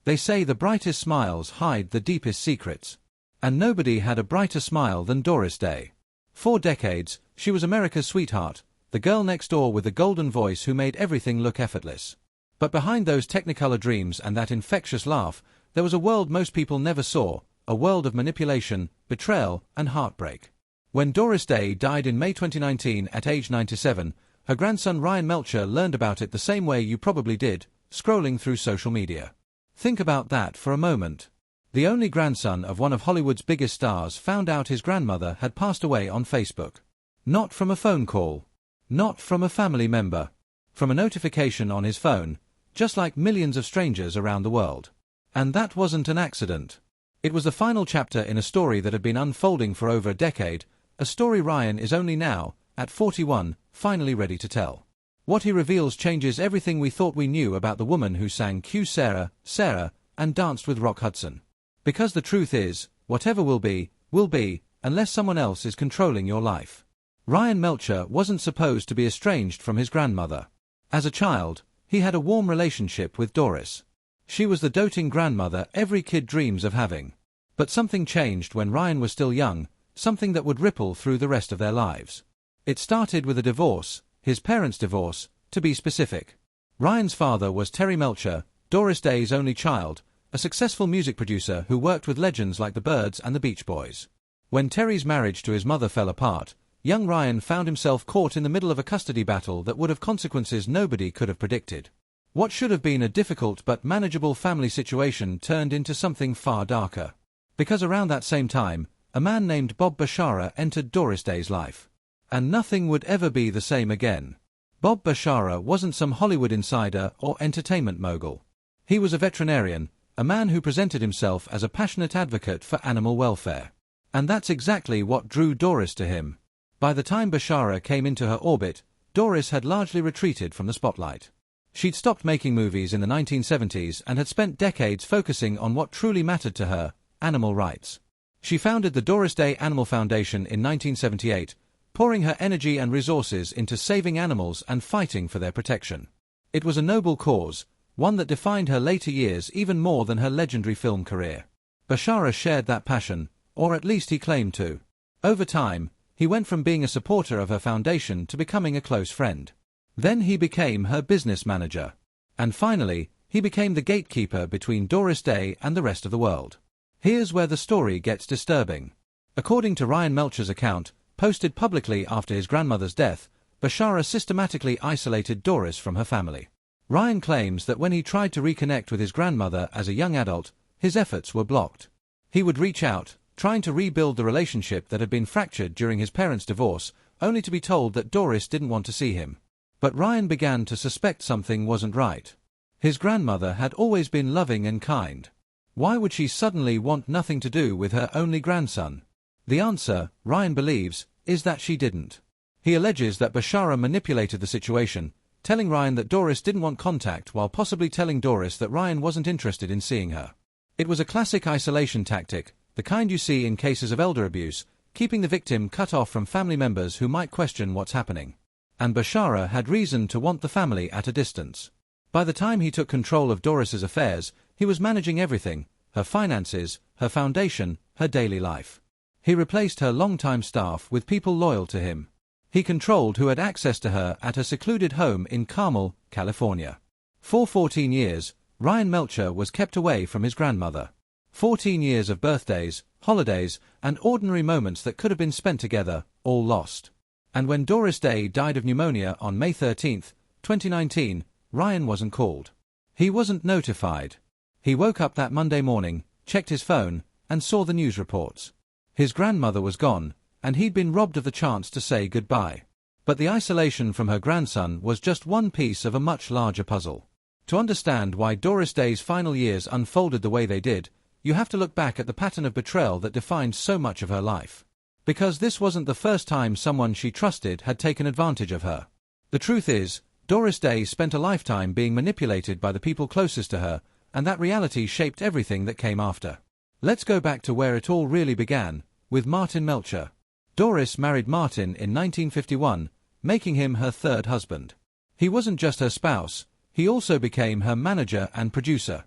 They say the brightest smiles hide the deepest secrets. And nobody had a brighter smile than Doris Day. For decades, she was America's sweetheart, the girl next door with the golden voice who made everything look effortless. But behind those technicolor dreams and that infectious laugh, there was a world most people never saw, a world of manipulation, betrayal, and heartbreak. When Doris Day died in May 2019 at age 97, her grandson Ryan Melcher learned about it the same way you probably did, scrolling through social media. Think about that for a moment. The only grandson of one of Hollywood's biggest stars found out his grandmother had passed away on Facebook. Not from a phone call. Not from a family member. From a notification on his phone, just like millions of strangers around the world. And that wasn't an accident. It was the final chapter in a story that had been unfolding for over a decade, a story Ryan is only now, at 41, finally ready to tell. What he reveals changes everything we thought we knew about the woman who sang Q Sarah, Sarah, and danced with Rock Hudson. Because the truth is, whatever will be, unless someone else is controlling your life. Ryan Melcher wasn't supposed to be estranged from his grandmother. As a child, he had a warm relationship with Doris. She was the doting grandmother every kid dreams of having. But something changed when Ryan was still young, something that would ripple through the rest of their lives. It started with a divorce, his parents' divorce, to be specific. Ryan's father was Terry Melcher, Doris Day's only child, a successful music producer who worked with legends like the Byrds and the Beach Boys. When Terry's marriage to his mother fell apart, young Ryan found himself caught in the middle of a custody battle that would have consequences nobody could have predicted. What should have been a difficult but manageable family situation turned into something far darker. Because around that same time, a man named Bob Bashara entered Doris Day's life. And nothing would ever be the same again. Bob Bashara wasn't some Hollywood insider or entertainment mogul. He was a veterinarian, a man who presented himself as a passionate advocate for animal welfare. And that's exactly what drew Doris to him. By the time Bashara came into her orbit, Doris had largely retreated from the spotlight. She'd stopped making movies in the 1970s and had spent decades focusing on what truly mattered to her, animal rights. She founded the Doris Day Animal Foundation in 1978, pouring her energy and resources into saving animals and fighting for their protection. It was a noble cause, one that defined her later years even more than her legendary film career. Bashara shared that passion, or at least he claimed to. Over time, he went from being a supporter of her foundation to becoming a close friend. Then he became her business manager. And finally, he became the gatekeeper between Doris Day and the rest of the world. Here's where the story gets disturbing. According to Ryan Melcher's account, posted publicly after his grandmother's death, Bashara systematically isolated Doris from her family. Ryan claims that when he tried to reconnect with his grandmother as a young adult, his efforts were blocked. He would reach out, trying to rebuild the relationship that had been fractured during his parents' divorce, only to be told that Doris didn't want to see him. But Ryan began to suspect something wasn't right. His grandmother had always been loving and kind. Why would she suddenly want nothing to do with her only grandson? The answer, Ryan believes, is that she didn't. He alleges that Bashara manipulated the situation, telling Ryan that Doris didn't want contact while possibly telling Doris that Ryan wasn't interested in seeing her. It was a classic isolation tactic, the kind you see in cases of elder abuse, keeping the victim cut off from family members who might question what's happening. And Bashara had reason to want the family at a distance. By the time he took control of Doris's affairs, he was managing everything, her finances, her foundation, her daily life. He replaced her longtime staff with people loyal to him. He controlled who had access to her at her secluded home in Carmel, California. For 14 years, Ryan Melcher was kept away from his grandmother. 14 years of birthdays, holidays, and ordinary moments that could have been spent together, all lost. And when Doris Day died of pneumonia on May 13, 2019, Ryan wasn't called. He wasn't notified. He woke up that Monday morning, checked his phone, and saw the news reports. His grandmother was gone, and he'd been robbed of the chance to say goodbye. But the isolation from her grandson was just one piece of a much larger puzzle. To understand why Doris Day's final years unfolded the way they did, you have to look back at the pattern of betrayal that defined so much of her life. Because this wasn't the first time someone she trusted had taken advantage of her. The truth is, Doris Day spent a lifetime being manipulated by the people closest to her, and that reality shaped everything that came after. Let's go back to where it all really began, with Martin Melcher. Doris married Martin in 1951, making him her third husband. He wasn't just her spouse, he also became her manager and producer.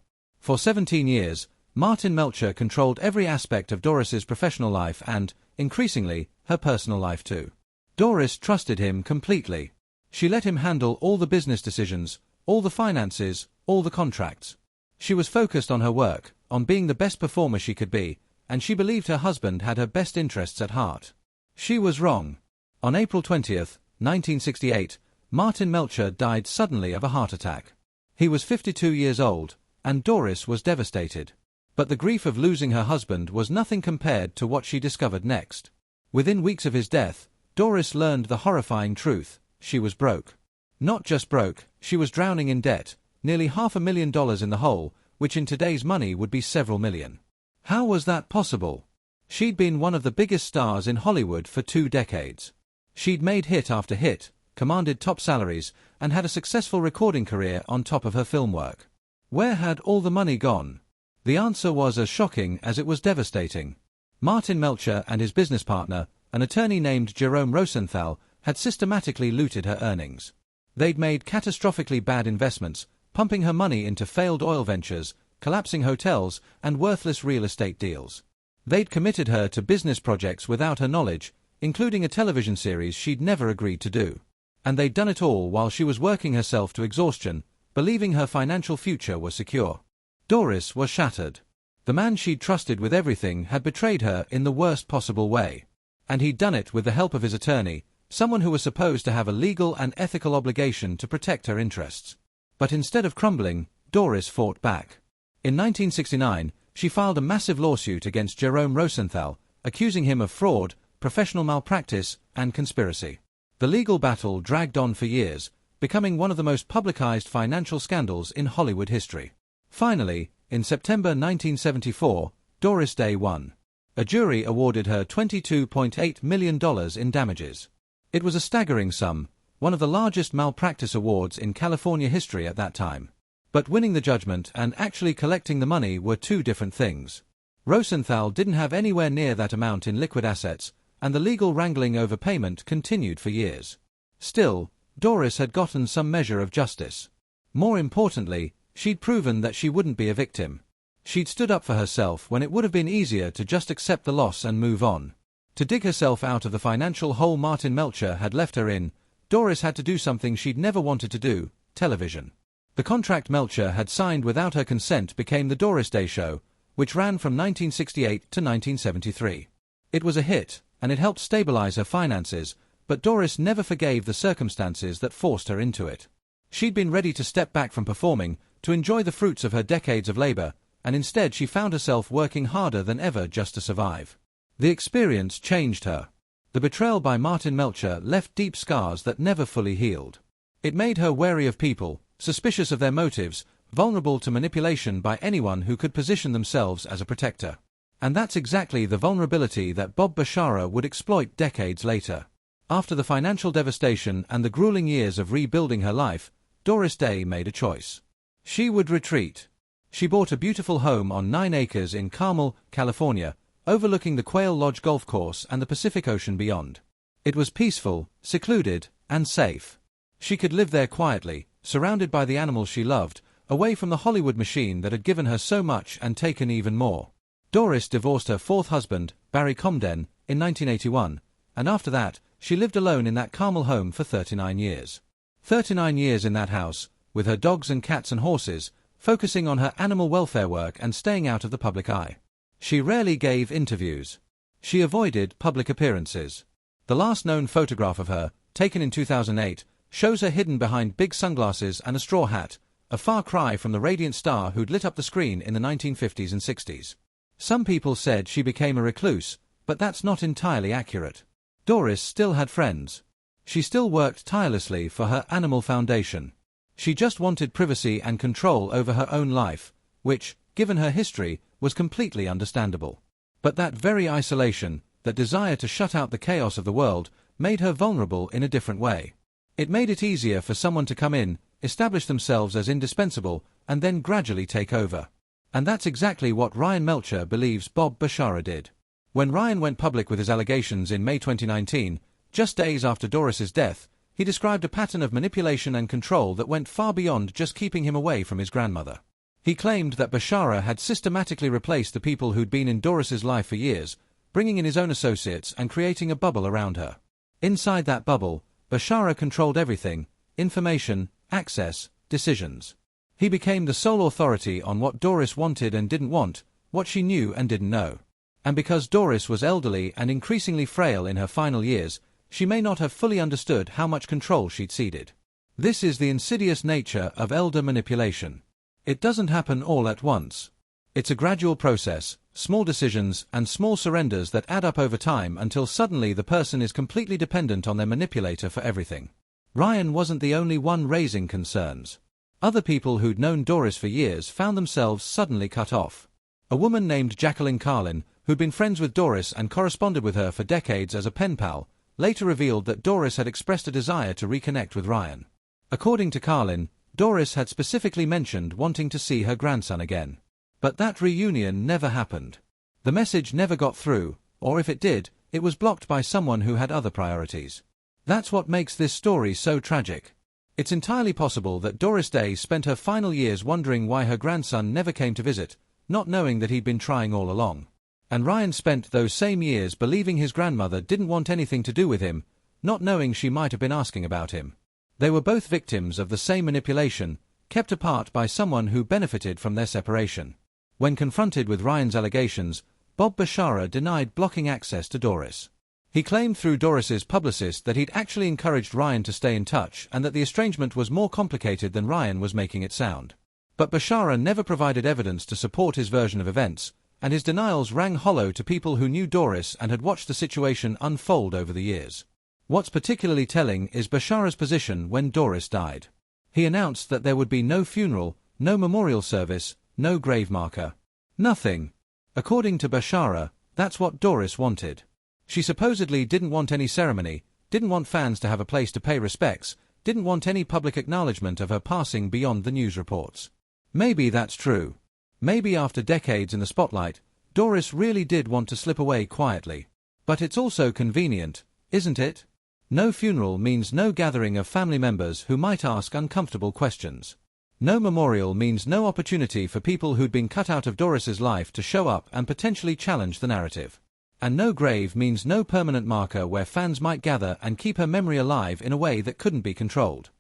For 17 years, Martin Melcher controlled every aspect of Doris's professional life and, increasingly, her personal life too. Doris trusted him completely. She let him handle all the business decisions, all the finances, all the contracts. She was focused on her work, on being the best performer she could be, and she believed her husband had her best interests at heart. She was wrong. On April 20th, 1968, Martin Melcher died suddenly of a heart attack. He was 52 years old, and Doris was devastated. But the grief of losing her husband was nothing compared to what she discovered next. Within weeks of his death, Doris learned the horrifying truth: she was broke. Not just broke, she was drowning in debt, nearly $500,000 in the hole, which in today's money would be several million. How was that possible? She'd been one of the biggest stars in Hollywood for 2 decades. She'd made hit after hit, commanded top salaries, and had a successful recording career on top of her film work. Where had all the money gone? The answer was as shocking as it was devastating. Martin Melcher and his business partner, an attorney named Jerome Rosenthal, had systematically looted her earnings. They'd made catastrophically bad investments, pumping her money into failed oil ventures, collapsing hotels, and worthless real estate deals. They'd committed her to business projects without her knowledge, including a television series she'd never agreed to do. And they'd done it all while she was working herself to exhaustion, believing her financial future was secure. Doris was shattered. The man she'd trusted with everything had betrayed her in the worst possible way. And he'd done it with the help of his attorney, someone who was supposed to have a legal and ethical obligation to protect her interests. But instead of crumbling, Doris fought back. In 1969, she filed a massive lawsuit against Jerome Rosenthal, accusing him of fraud, professional malpractice, and conspiracy. The legal battle dragged on for years, becoming one of the most publicized financial scandals in Hollywood history. Finally, in September 1974, Doris Day won. A jury awarded her $22.8 million in damages. It was a staggering sum, one of the largest malpractice awards in California history at that time. But winning the judgment and actually collecting the money were 2 different things. Rosenthal didn't have anywhere near that amount in liquid assets, and the legal wrangling over payment continued for years. Still, Doris had gotten some measure of justice. More importantly, she'd proven that she wouldn't be a victim. She'd stood up for herself when it would have been easier to just accept the loss and move on. To dig herself out of the financial hole Martin Melcher had left her in, Doris had to do something she'd never wanted to do: television. The contract Melcher had signed without her consent became The Doris Day Show, which ran from 1968 to 1973. It was a hit, and it helped stabilize her finances, but Doris never forgave the circumstances that forced her into it. She'd been ready to step back from performing, to enjoy the fruits of her decades of labor, and instead she found herself working harder than ever just to survive. The experience changed her. The betrayal by Martin Melcher left deep scars that never fully healed. It made her wary of people, suspicious of their motives, vulnerable to manipulation by anyone who could position themselves as a protector. And that's exactly the vulnerability that Bob Bashara would exploit decades later. After the financial devastation and the grueling years of rebuilding her life, Doris Day made a choice. She would retreat. She bought a beautiful home on 9 acres in Carmel, California, overlooking the Quail Lodge golf course and the Pacific Ocean beyond. It was peaceful, secluded, and safe. She could live there quietly, surrounded by the animals she loved, away from the Hollywood machine that had given her so much and taken even more. Doris divorced her 4th husband, Barry Comden, in 1981, and after that, she lived alone in that Carmel home for 39 years. 39 years in that house, with her dogs and cats and horses, focusing on her animal welfare work and staying out of the public eye. She rarely gave interviews. She avoided public appearances. The last known photograph of her, taken in 2008, shows her hidden behind big sunglasses and a straw hat, a far cry from the radiant star who'd lit up the screen in the 1950s and 60s. Some people said she became a recluse, but that's not entirely accurate. Doris still had friends. She still worked tirelessly for her animal foundation. She just wanted privacy and control over her own life, which, given her history, was completely understandable. But that very isolation, that desire to shut out the chaos of the world, made her vulnerable in a different way. It made it easier for someone to come in, establish themselves as indispensable, and then gradually take over. And that's exactly what Ryan Melcher believes Bob Bashara did. When Ryan went public with his allegations in May 2019, just days after Doris's death, he described a pattern of manipulation and control that went far beyond just keeping him away from his grandmother. He claimed that Bashara had systematically replaced the people who'd been in Doris's life for years, bringing in his own associates and creating a bubble around her. Inside that bubble, Bashara controlled everything: information, access, decisions. He became the sole authority on what Doris wanted and didn't want, what she knew and didn't know. And because Doris was elderly and increasingly frail in her final years, she may not have fully understood how much control she'd ceded. This is the insidious nature of elder manipulation. It doesn't happen all at once. It's a gradual process, small decisions and small surrenders that add up over time until suddenly the person is completely dependent on their manipulator for everything. Ryan wasn't the only one raising concerns. Other people who'd known Doris for years found themselves suddenly cut off. A woman named Jacqueline Carlin, who'd been friends with Doris and corresponded with her for decades as a pen pal, later revealed that Doris had expressed a desire to reconnect with Ryan. According to Carlin, Doris had specifically mentioned wanting to see her grandson again. But that reunion never happened. The message never got through, or if it did, it was blocked by someone who had other priorities. That's what makes this story so tragic. It's entirely possible that Doris Day spent her final years wondering why her grandson never came to visit, not knowing that he'd been trying all along. And Ryan spent those same years believing his grandmother didn't want anything to do with him, not knowing she might have been asking about him. They were both victims of the same manipulation, kept apart by someone who benefited from their separation. When confronted with Ryan's allegations, Bob Bashara denied blocking access to Doris. He claimed through Doris's publicist that he'd actually encouraged Ryan to stay in touch and that the estrangement was more complicated than Ryan was making it sound. But Bashara never provided evidence to support his version of events, and his denials rang hollow to people who knew Doris and had watched the situation unfold over the years. What's particularly telling is Bashara's position when Doris died. He announced that there would be no funeral, no memorial service, no grave marker. Nothing. According to Bashara, that's what Doris wanted. She supposedly didn't want any ceremony, didn't want fans to have a place to pay respects, didn't want any public acknowledgement of her passing beyond the news reports. Maybe that's true. Maybe after decades in the spotlight, Doris really did want to slip away quietly. But it's also convenient, isn't it? No funeral means no gathering of family members who might ask uncomfortable questions. No memorial means no opportunity for people who'd been cut out of Doris's life to show up and potentially challenge the narrative. And no grave means no permanent marker where fans might gather and keep her memory alive in a way that couldn't be controlled.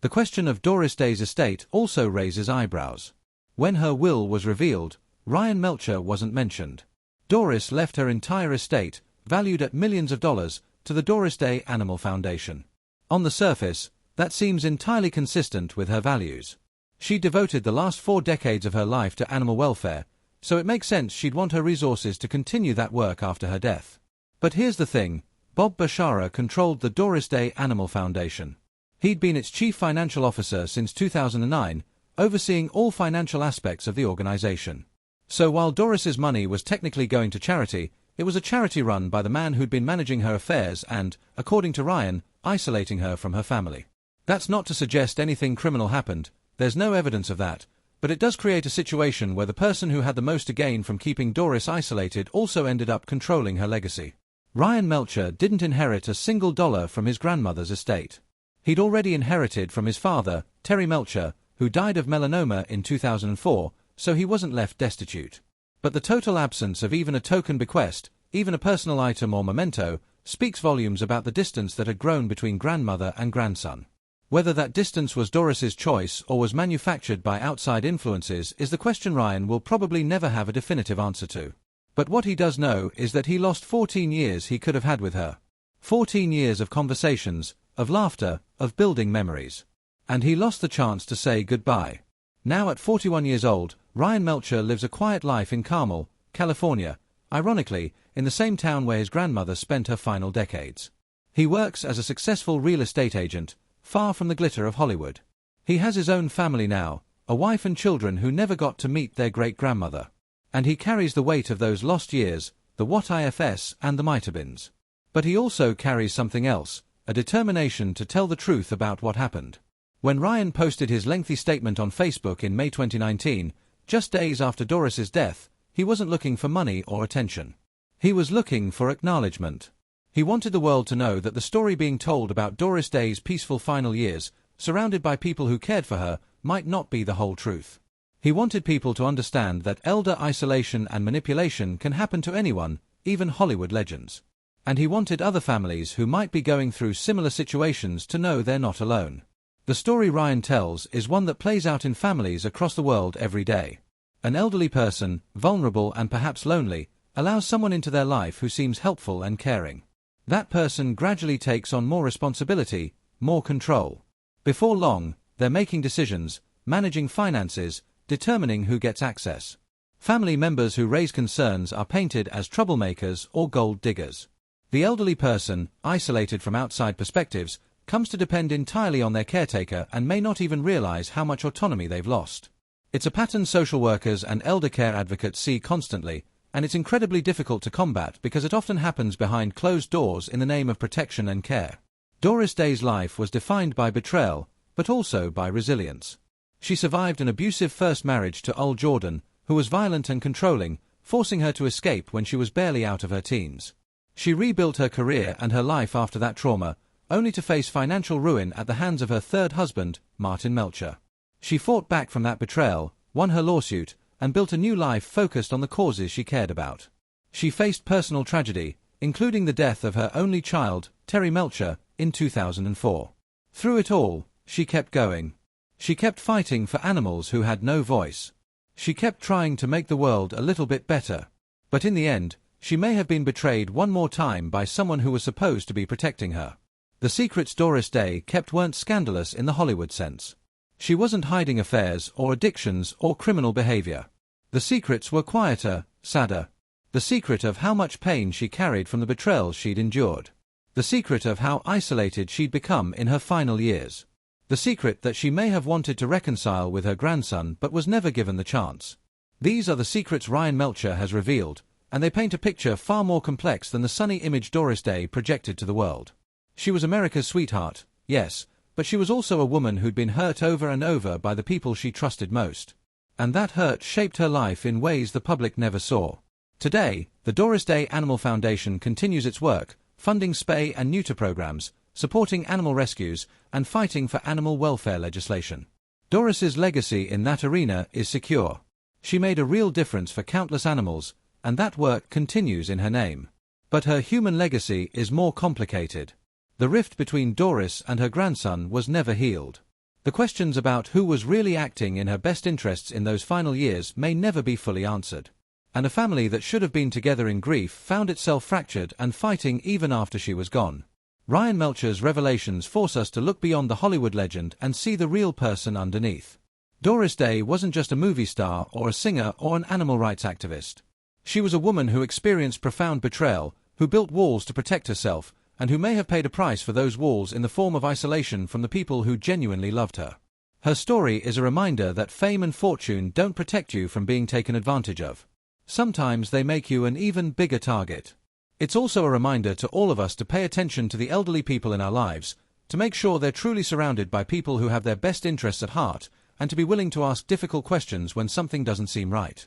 The question of Doris Day's estate also raises eyebrows. When her will was revealed, Ryan Melcher wasn't mentioned. Doris left her entire estate, valued at millions of dollars, to the Doris Day Animal Foundation. On the surface, that seems entirely consistent with her values. She devoted the last 4 decades of her life to animal welfare, so it makes sense she'd want her resources to continue that work after her death. But here's the thing, Bob Bashara controlled the Doris Day Animal Foundation. He'd been its chief financial officer since 2009, overseeing all financial aspects of the organization. So while Doris's money was technically going to charity, it was a charity run by the man who'd been managing her affairs and, according to Ryan, isolating her from her family. That's not to suggest anything criminal happened, there's no evidence of that, but it does create a situation where the person who had the most to gain from keeping Doris isolated also ended up controlling her legacy. Ryan Melcher didn't inherit a single dollar from his grandmother's estate. He'd already inherited from his father, Terry Melcher, who died of melanoma in 2004, so he wasn't left destitute. But the total absence of even a token bequest, even a personal item or memento, speaks volumes about the distance that had grown between grandmother and grandson. Whether that distance was Doris's choice or was manufactured by outside influences is the question Ryan will probably never have a definitive answer to. But what he does know is that he lost 14 years he could have had with her. 14 years of conversations, of laughter, of building memories. And he lost the chance to say goodbye. Now at 41 years old, Ryan Melcher lives a quiet life in Carmel, California, ironically, in the same town where his grandmother spent her final decades. He works as a successful real estate agent, far from the glitter of Hollywood. He has his own family now, a wife and children who never got to meet their great-grandmother. And he carries the weight of those lost years, the what-ifs and the might-have-beens. But he also carries something else, a determination to tell the truth about what happened. When Ryan posted his lengthy statement on Facebook in May 2019, just days after Doris's death, he wasn't looking for money or attention. He was looking for acknowledgement. He wanted the world to know that the story being told about Doris Day's peaceful final years, surrounded by people who cared for her, might not be the whole truth. He wanted people to understand that elder isolation and manipulation can happen to anyone, even Hollywood legends. And he wanted other families who might be going through similar situations to know they're not alone. The story Ryan tells is one that plays out in families across the world every day. An elderly person, vulnerable and perhaps lonely, allows someone into their life who seems helpful and caring. That person gradually takes on more responsibility, more control. Before long, they're making decisions, managing finances, determining who gets access. Family members who raise concerns are painted as troublemakers or gold diggers. The elderly person, isolated from outside perspectives, comes to depend entirely on their caretaker and may not even realize how much autonomy they've lost. It's a pattern social workers and elder care advocates see constantly, and it's incredibly difficult to combat because it often happens behind closed doors in the name of protection and care. Doris Day's life was defined by betrayal, but also by resilience. She survived an abusive first marriage to Ol Jordan, who was violent and controlling, forcing her to escape when she was barely out of her teens. She rebuilt her career and her life after that trauma, only to face financial ruin at the hands of her third husband, Ryan Melcher. She fought back from that betrayal, won her lawsuit, and built a new life focused on the causes she cared about. She faced personal tragedy, including the death of her only child, Terry Melcher, in 2004. Through it all, she kept going. She kept fighting for animals who had no voice. She kept trying to make the world a little bit better. But in the end, she may have been betrayed one more time by someone who was supposed to be protecting her. The secrets Doris Day kept weren't scandalous in the Hollywood sense. She wasn't hiding affairs or addictions or criminal behavior. The secrets were quieter, sadder. The secret of how much pain she carried from the betrayals she'd endured. The secret of how isolated she'd become in her final years. The secret that she may have wanted to reconcile with her grandson but was never given the chance. These are the secrets Ryan Melcher has revealed, and they paint a picture far more complex than the sunny image Doris Day projected to the world. She was America's sweetheart, yes, but she was also a woman who'd been hurt over and over by the people she trusted most. And that hurt shaped her life in ways the public never saw. Today, the Doris Day Animal Foundation continues its work, funding spay and neuter programs, supporting animal rescues, and fighting for animal welfare legislation. Doris's legacy in that arena is secure. She made a real difference for countless animals, and that work continues in her name. But her human legacy is more complicated. The rift between Doris and her grandson was never healed. The questions about who was really acting in her best interests in those final years may never be fully answered. And a family that should have been together in grief found itself fractured and fighting even after she was gone. Ryan Melcher's revelations force us to look beyond the Hollywood legend and see the real person underneath. Doris Day wasn't just a movie star or a singer or an animal rights activist. She was a woman who experienced profound betrayal, who built walls to protect herself, and who may have paid a price for those walls in the form of isolation from the people who genuinely loved her. Her story is a reminder that fame and fortune don't protect you from being taken advantage of. Sometimes they make you an even bigger target. It's also a reminder to all of us to pay attention to the elderly people in our lives, to make sure they're truly surrounded by people who have their best interests at heart, and to be willing to ask difficult questions when something doesn't seem right.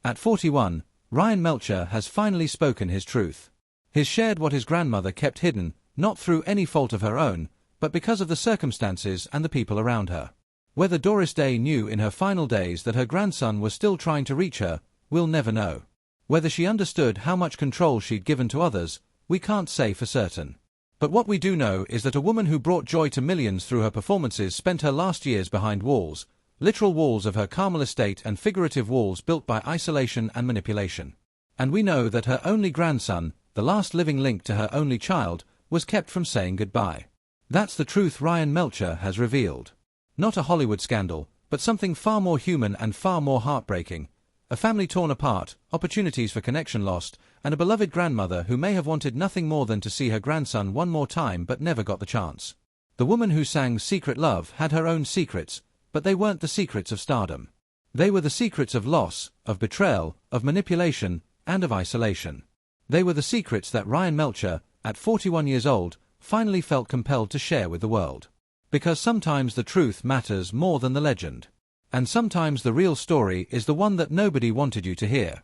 At 41, Ryan Melcher has finally spoken his truth. He's shared what his grandmother kept hidden, not through any fault of her own, but because of the circumstances and the people around her. Whether Doris Day knew in her final days that her grandson was still trying to reach her, we'll never know. Whether she understood how much control she'd given to others, we can't say for certain. But what we do know is that a woman who brought joy to millions through her performances spent her last years behind walls, literal walls of her Carmel estate and figurative walls built by isolation and manipulation. And we know that her only grandson, the last living link to her only child, was kept from saying goodbye. That's the truth Ryan Melcher has revealed. Not a Hollywood scandal, but something far more human and far more heartbreaking. A family torn apart, opportunities for connection lost, and a beloved grandmother who may have wanted nothing more than to see her grandson one more time but never got the chance. The woman who sang Secret Love had her own secrets, but they weren't the secrets of stardom. They were the secrets of loss, of betrayal, of manipulation, and of isolation. They were the secrets that Ryan Melcher, at 41 years old, finally felt compelled to share with the world. Because sometimes the truth matters more than the legend. And sometimes the real story is the one that nobody wanted you to hear.